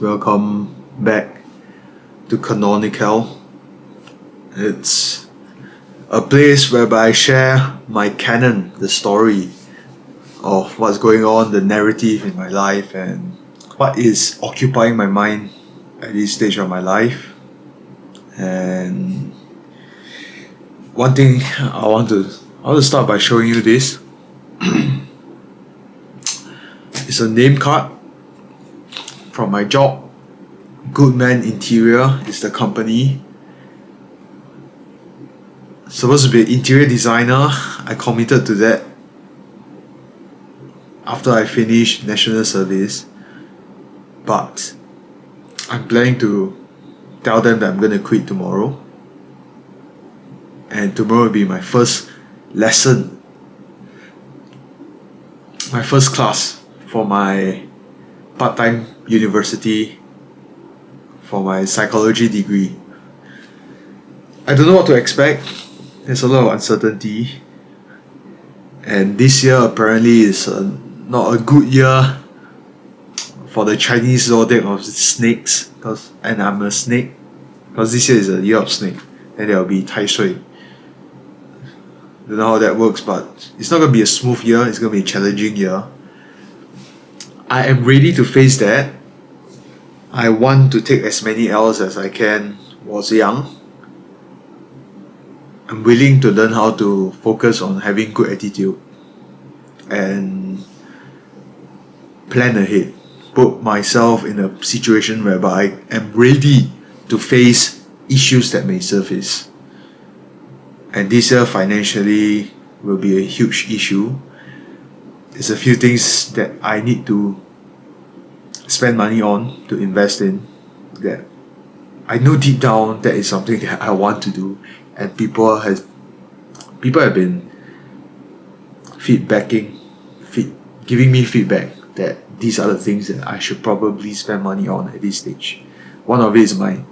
Welcome back to Canonical. It's a place whereby I share my canon, the story of what's going on, the narrative in my life, and what is occupying my mind at this stage of my life. And one thing I want to start by showing you this. It's a name card from my job. Goodman Interior is the company. Supposed to be an interior designer. I committed to that after I finished national service. But I'm planning to tell them that I'm going to quit tomorrow. And tomorrow will be my first lesson. My first class for my part-time university for my psychology degree. I don't know what to expect. There's a lot of uncertainty. And this year apparently is not a good year for the Chinese zodiac of snakes. And I'm a snake. Because this year is a year of snake. And there will be Tai Shui. Don't know how that works, but it's not going to be a smooth year. It's going to be a challenging year. I am ready to face that. I want to take as many L's as I can was young. I'm willing to learn how to focus on having good attitude and plan ahead. Put myself in a situation whereby I am ready to face issues that may surface. And this year financially will be a huge issue. There's a few things that I need to spend money on, to invest in, that I know deep down that is something that I want to do, and people have been giving me feedback that these are the things that I should probably spend money on at this stage. One of it is my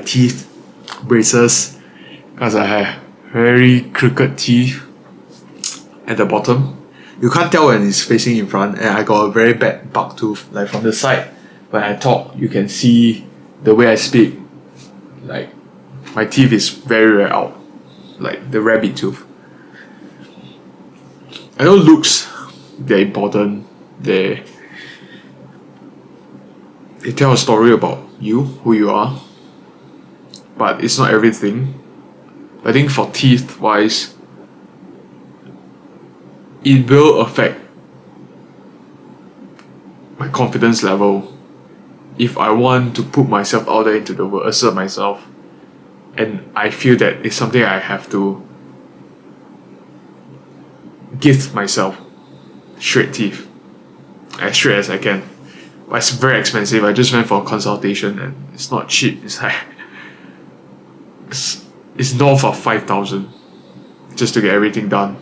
teeth braces, because I have very crooked teeth at the bottom. You can't tell when it's facing in front, and I got a very bad buck tooth. Like from the side, when I talk, you can see the way I speak. Like my teeth is very out, like the rabbit tooth. I know looks, they're important. They tell a story about you, who you are, but it's not everything. I think for teeth wise, it will affect my confidence level if I want to put myself out there into the world, assert myself, and I feel that it's something I have to gift myself straight teeth, as straight as I can. But it's very expensive. I just went for a consultation and it's not cheap. It's like it's north of 5,000 just to get everything done,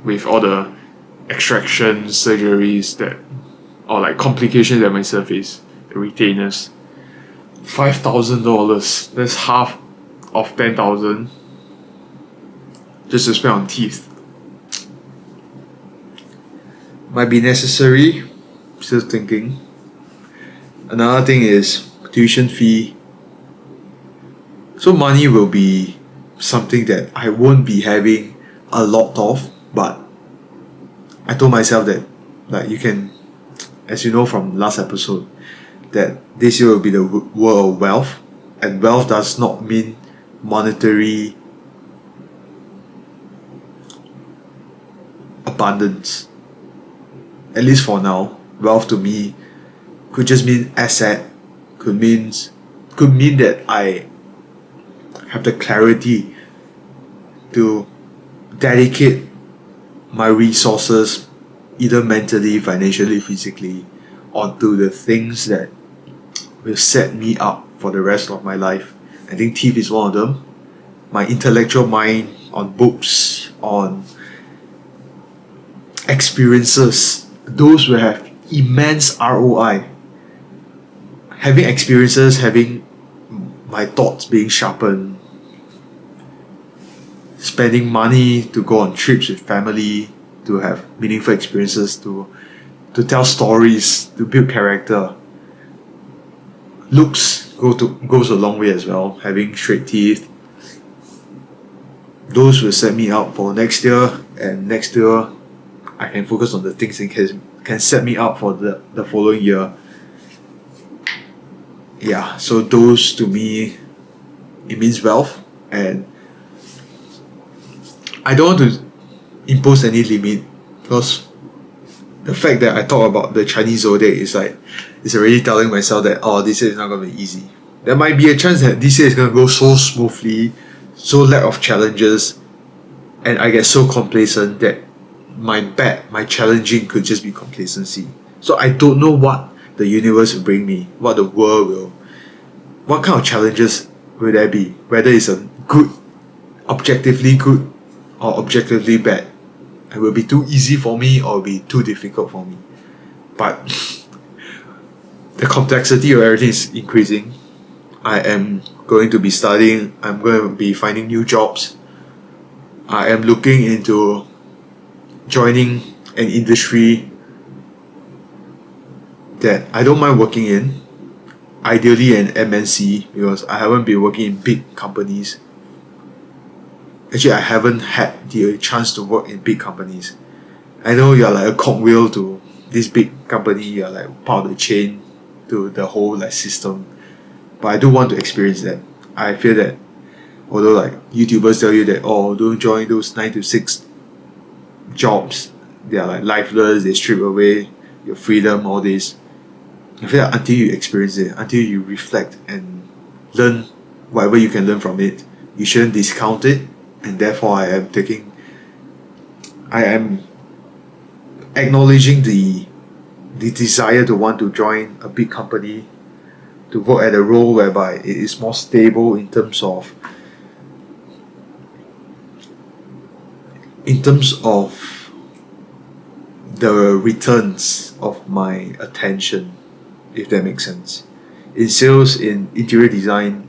with all the extraction surgeries or like complications that might surface, the retainers. $5,000, that's half of 10,000 just to spend on teeth. Might be necessary, still thinking. Another thing is tuition fee. So money will be something that I won't be having a lot of, but I told myself that, like, you can, as you know from last episode, that this year will be the world of wealth, and wealth does not mean monetary abundance. At least for now, wealth to me could just mean asset, could mean that I have the clarity to dedicate my resources, either mentally, financially, physically, onto the things that will set me up for the rest of my life. I think teeth is one of them. My intellectual mind on books, on experiences, those will have immense ROI. Having experiences, having my thoughts being sharpened, spending money to go on trips with family, to have meaningful experiences, to tell stories, to build character. looks goes a long way as well. Having straight teeth, those will set me up for next year, and next year I can focus on the things that can set me up for the following year. Yeah, so those to me, it means wealth, and I don't want to impose any limit, because the fact that I talk about the Chinese zodiac is like, it's already telling myself that, oh, this year is not going to be easy. There might be a chance that this year is going to go so smoothly, so lack of challenges, and I get so complacent that my challenging could just be complacency. So I don't know what the universe will bring me, what the world will, what kind of challenges will there be, whether it's a good, objectively good, or objectively bad. It will be too easy for me or be too difficult for me. But the complexity of everything is increasing. I am going to be studying, I'm going to be finding new jobs. I am looking into joining an industry that I don't mind working in, ideally an MNC, because I haven't been working in big companies. Actually, I haven't had the chance to work in big companies. I know you're like a cogwheel to this big company, you're like part of the chain to the whole like system. But I do want to experience that. I feel that although like YouTubers tell you that, oh, don't join those 9 to 6 jobs, they are like lifeless, they strip away your freedom, all this. I feel like until you experience it, until you reflect and learn whatever you can learn from it, you shouldn't discount it. And therefore I am acknowledging the desire to want to join a big company, to work at a role whereby it is more stable in terms of the returns of my attention, if that makes sense. In sales, in interior design,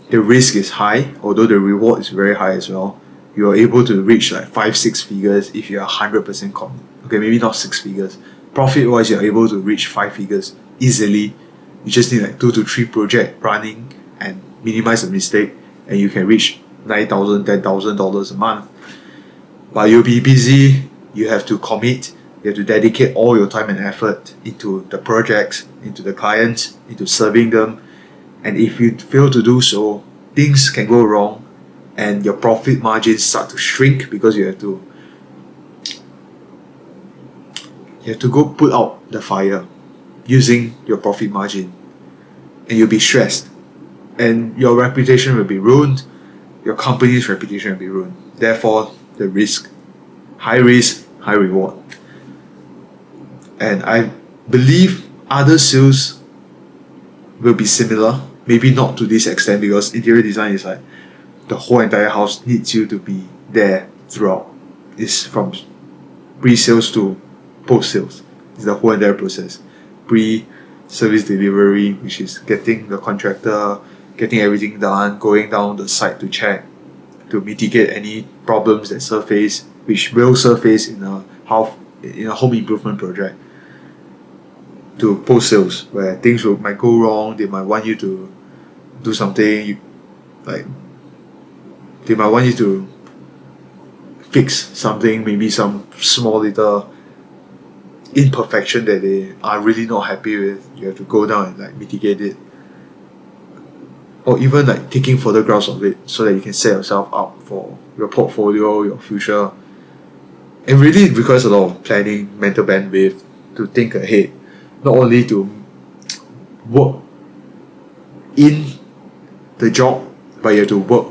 the risk is high, although the reward is very high as well. You are able to reach like 5-6 figures if you are 100% confident. Okay, maybe not 6 figures. Profit wise, you are able to reach 5 figures easily. You just need like 2 to 3 projects running and minimize the mistake, and you can reach $9,000, $10,000 a month. But you'll be busy, you have to commit, you have to dedicate all your time and effort into the projects, into the clients, into serving them. And if you fail to do so, things can go wrong and your profit margins start to shrink, because you have to go put out the fire using your profit margin, and you'll be stressed, and your reputation will be ruined, your company's reputation will be ruined. Therefore, the risk, high risk, high reward. And I believe other sales will be similar, maybe not to this extent, because interior design is like the whole entire house needs you to be there throughout. It's from pre-sales to post-sales. It's the whole entire process. Pre-service delivery, which is getting the contractor, getting everything done, going down the site to check, to mitigate any problems that surface, which will surface in a home improvement project, to post-sales, where things might go wrong. They might want you to do something, they might want you to fix something, maybe some small little imperfection that they are really not happy with. You have to go down and like mitigate it, or even like taking photographs of it so that you can set yourself up for your portfolio, your future. It really requires a lot of planning, mental bandwidth, to think ahead, not only to work in the job, but you have to work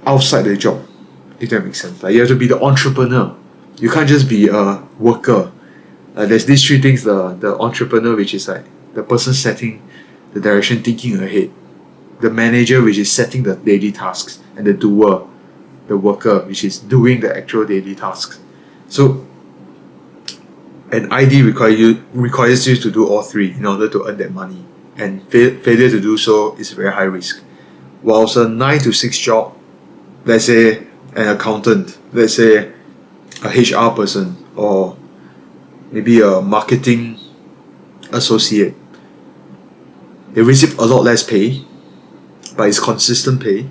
outside the job, if that makes sense. Like, you have to be the entrepreneur. You can't just be a worker. There's these 3 things: the entrepreneur, which is like the person setting the direction, thinking ahead; the manager, which is setting the daily tasks; and the doer, the worker, which is doing the actual daily tasks. So an ID requires you to do all 3 in order to earn that money, and failure to do so is very high risk. Whilst a 9 to 6 job, let's say an accountant, let's say a HR person, or maybe a marketing associate, they receive a lot less pay, but it's consistent pay.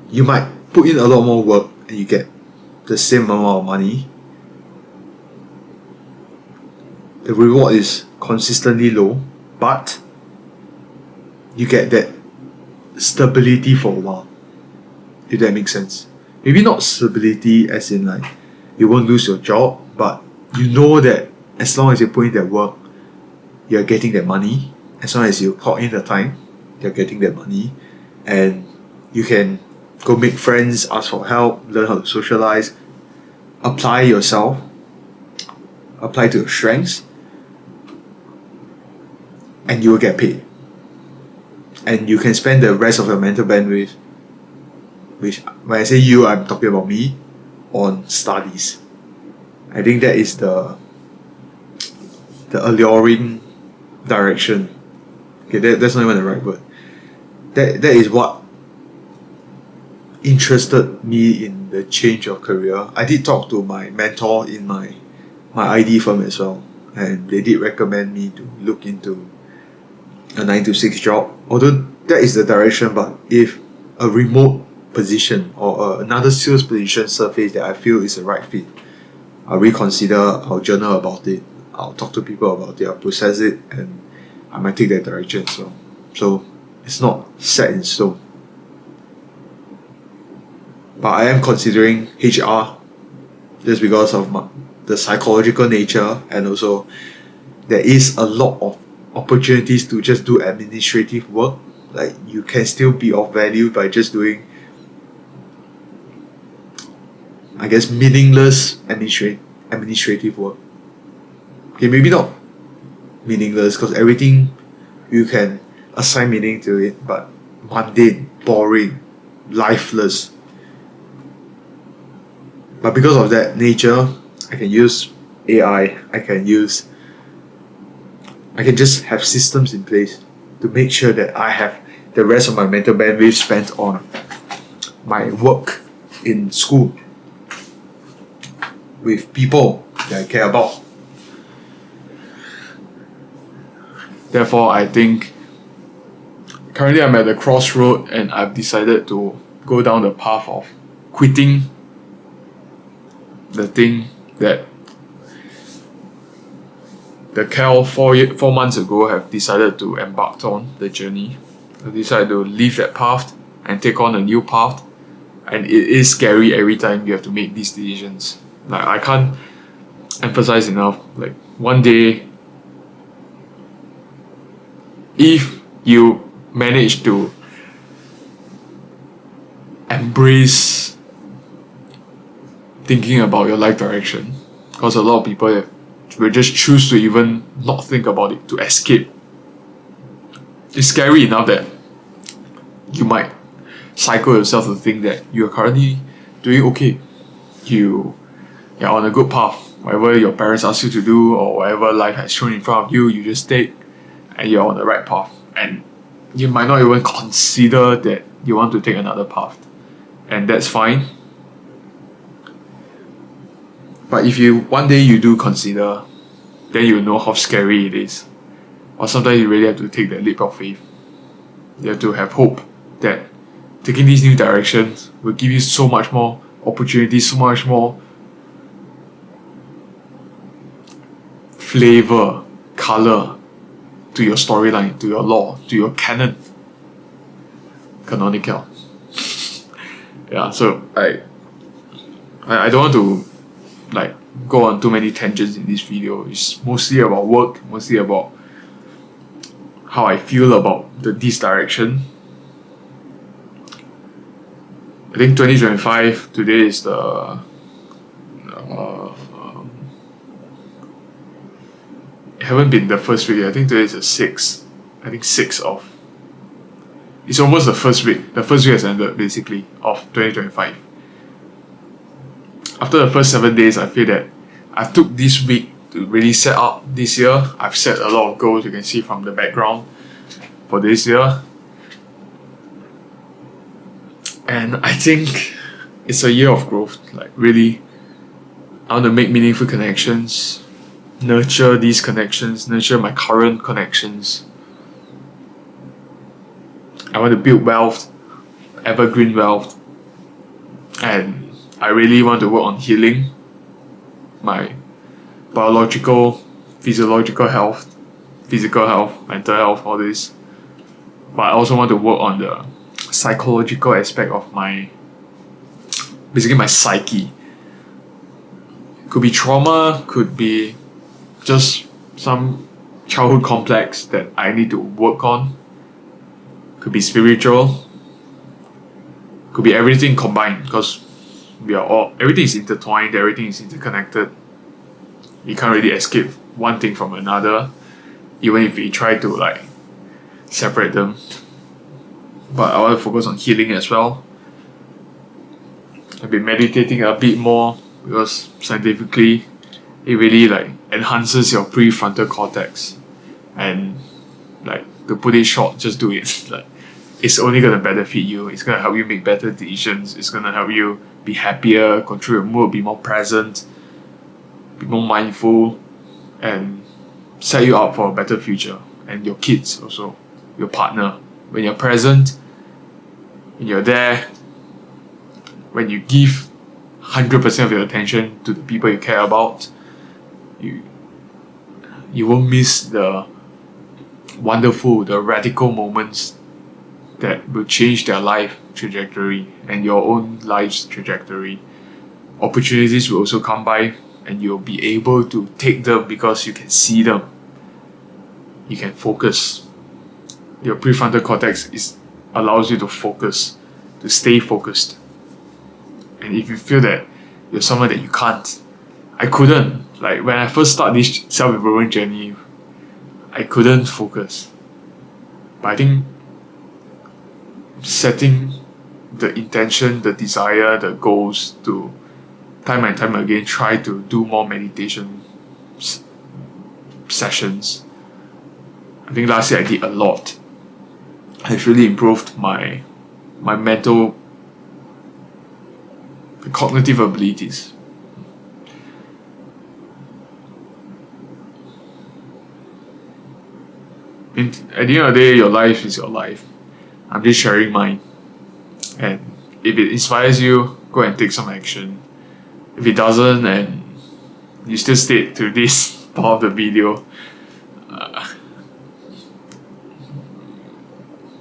You might put in a lot more work and you get the same amount of money. The reward is consistently low, but you get that stability for a while, if that makes sense. Maybe not stability as in like you won't lose your job, but you know that as long as you put in that work, you're getting that money. As long as you clock in the time, you're getting that money, and you can go make friends, ask for help, learn how to socialize, apply yourself, apply to your strengths, and you will get paid. And you can spend the rest of your mental bandwidth, which when I say you, I'm talking about me, on studies. I think that is the alluring direction. Okay, that's not even the right word. That is what interested me in the change of career. I did talk to my mentor in my ID firm as well, and they did recommend me to look into a 9 to 6 job. Although that is the direction, but if a remote position or another sales position surface that I feel is the right fit, I'll reconsider, I'll journal about it, I'll talk to people about it, I'll process it, and I might take that direction. So it's not set in stone. But I am considering HR just because of the psychological nature, and also there is a lot of opportunities to just do administrative work. Like you can still be of value by just doing, I guess, meaningless administrative work. Okay, maybe not meaningless because everything you can assign meaning to it, but mundane, boring, lifeless. But because of that nature, I can use AI, I can just have systems in place to make sure that I have the rest of my mental bandwidth spent on my work in school with people that I care about. Therefore, I think currently I'm at the crossroad and I've decided to go down the path of quitting the thing that the Cal 4 months ago have decided to embark on the journey. I decided to leave that path and take on a new path, and it is scary every time you have to make these decisions. Like I can't emphasize enough, like one day if you manage to embrace thinking about your life direction, because a lot of people will just choose to even not think about it, to escape. It's scary enough that you might cycle yourself to think that you're currently doing okay. You're on a good path. Whatever your parents ask you to do or whatever life has thrown in front of you, you just take, and you're on the right path. And you might not even consider that you want to take another path. And that's fine. But if one day you do consider, then you know how scary it is. Or sometimes you really have to take that leap of faith. You have to have hope that taking these new directions will give you so much more opportunities, so much more flavor, color to your storyline, to your lore, to your canon. Canonical. Yeah, so I don't want to go on too many tangents in this video. It's mostly about work, mostly about how I feel about this direction. I think 2025, today is the it haven't been the first week. I think today is the 6th. I think 6th of, it's almost the first week. The first week has ended basically of 2025. After the first 7 days, I feel that I took this week to really set up this year. I've set a lot of goals, you can see from the background, for this year. And I think it's a year of growth. Like really, I want to make meaningful connections, nurture these connections, nurture my current connections, I want to build wealth, evergreen wealth, and I really want to work on healing my biological, physiological health, physical health, mental health, all this. But I also want to work on the psychological aspect of basically my psyche. Could be trauma, could be just some childhood complex that I need to work on. Could be spiritual. Could be everything combined, because everything is intertwined, everything is interconnected. You can't really escape one thing from another, even if you try to separate them. But I want to focus on healing as well. I've been meditating a bit more because scientifically it really enhances your prefrontal cortex, and to put it short, just do it. It's only gonna benefit you. It's gonna help you make better decisions. It's gonna help you be happier, control your mood, be more present, be more mindful, and set you up for a better future. And your kids also, your partner. When you're present, when you're there, when you give 100% of your attention to the people you care about, you won't miss the wonderful, the radical moments that will change their life trajectory and your own life's trajectory. Opportunities will also come by, and you'll be able to take them because you can see them. You can focus. Your prefrontal cortex allows you to focus, to stay focused. And if you feel that you're someone that you can't, I couldn't. When I first started this self-improvement journey, I couldn't focus. But I think setting the intention, the desire, the goals to time and time again try to do more meditation sessions. I think last year I did a lot. It's really improved my mental, cognitive abilities. At the end of the day, your life is your life. I'm just sharing mine. And if it inspires you, go and take some action. If it doesn't, and you still stayed through this part of the video,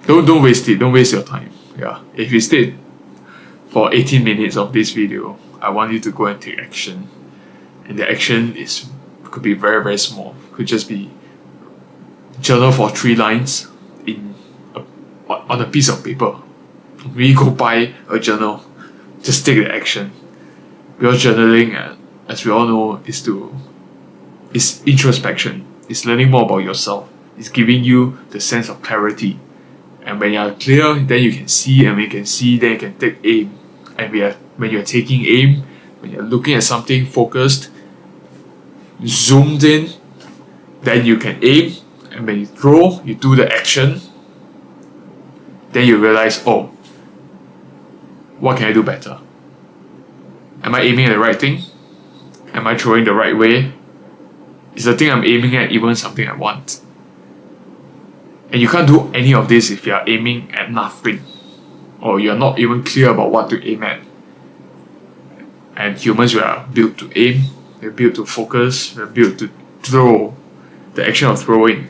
don't waste it. Don't waste your time. Yeah. If you stayed for 18 minutes of this video, I want you to go and take action. And the action could be very, very small. Could just be journal for 3 lines on a piece of paper. Really go buy a journal. Just take the action. Because journaling, as we all know, is introspection. It's learning more about yourself. It's giving you the sense of clarity. And when you're clear, then you can see, and when you can see, then you can take aim. And when you're taking aim, when you're looking at something focused, zoomed in, then you can aim. And when you throw, you do the action. Then you realize, oh, what can I do better? Am I aiming at the right thing? Am I throwing the right way? Is the thing I'm aiming at even something I want? And you can't do any of this if you're aiming at nothing, or you're not even clear about what to aim at. And humans were built to aim, we're built to focus, we're built to throw, the action of throwing.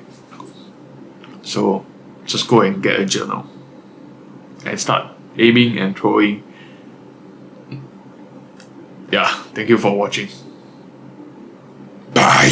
So just go and get a journal and start aiming and throwing. Yeah, thank you for watching. Bye.